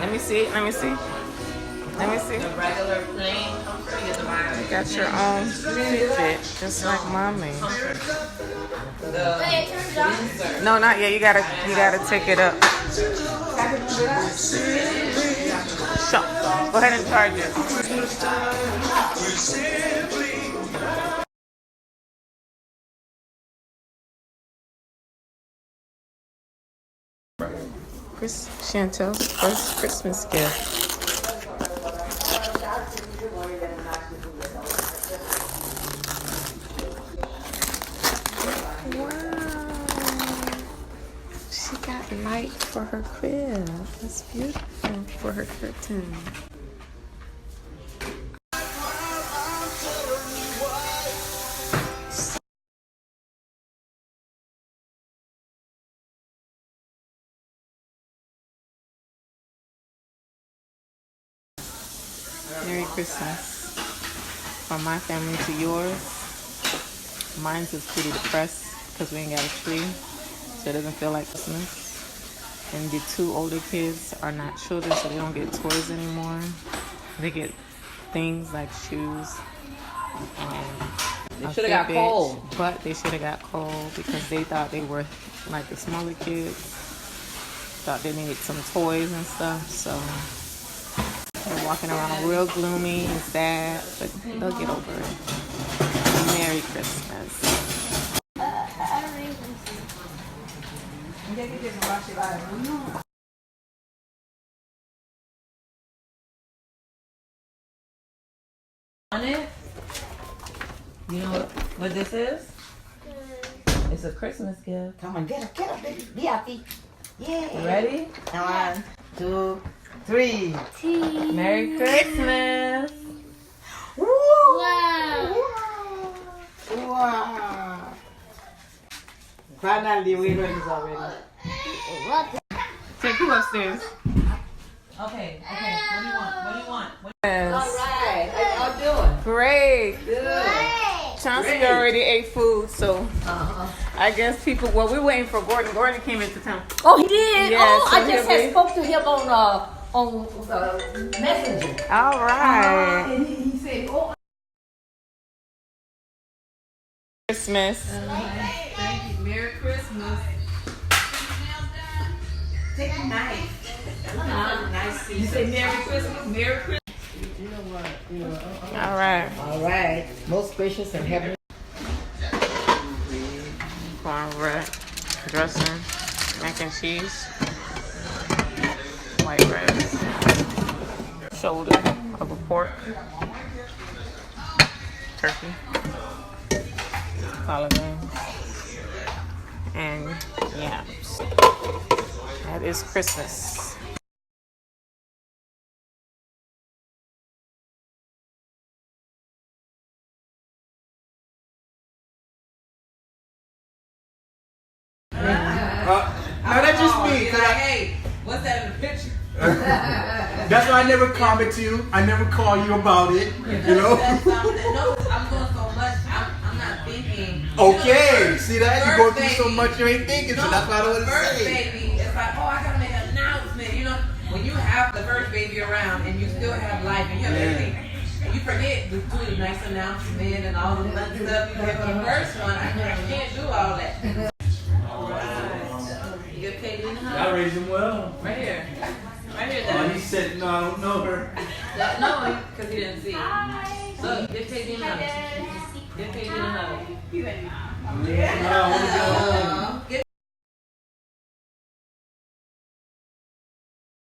Let me see. Let me see. Let me see. The regular plain comfort, you get the vinyl. You got your own fit, just like mommy. No, not yet. You gotta take it up. Sure. Go ahead and charge it. Chantel's first Christmas gift. Light for her crib. That's beautiful for her curtain. Merry Christmas from my family to yours. Mine's is pretty depressed because we ain't got a tree, so it doesn't feel like Christmas. And the two older kids are not children, so they don't get toys anymore. They get things like shoes. They should have got coal. But they should have got coal because they thought they were like the smaller kids. Thought they needed some toys and stuff. So they're walking around real gloomy and sad, but they'll get over it. Merry Christmas. On it, you know what this is? It's a Christmas gift. Come on, get up, baby. Be happy. Yeah. You ready? 1, 2, 3. Merry Christmas. Wow. Finally, we know this already. Take you upstairs. Okay. What do you want? Yes. All right. How y'all doing? Great. Good. Chauncey already ate food, so I guess people. Well, we're waiting for Gordon. Gordon came into town. Oh, he did. Yeah, so I just had spoke to him on Messenger. All right. And he said, "Oh, Christmas. Thank you. Merry Christmas. take your knife." Nice. You say Merry Christmas. Merry Christmas. All right. All right. Most gracious and heavenly. Cornbread, dressing, mac and cheese, white rice, shoulder of a pork, turkey, collard greens, and yams. That is Christmas. No, that's just me. You're like, hey, what's that in the picture? That's why I never comment to you. I never call you about it. You know? No, I'm doing so much. I'm not thinking. Okay. See that? You go through so Baby. much you ain't thinking, so that's why I don't want to First say. baby, it's like, oh, I gotta make an announcement. You know, when you have the first baby around and you still have life and you have everything, and you forget to do the nice announcement and all the fun stuff you have on the first one. I can't do all that. You get paid in the house. I raised him well. Right here. Right here, Oh, Daddy. he said, no, I don't know her. No, because he didn't see. Look, get paid in the house. Get paid in the house. Yeah, no, I want to go home.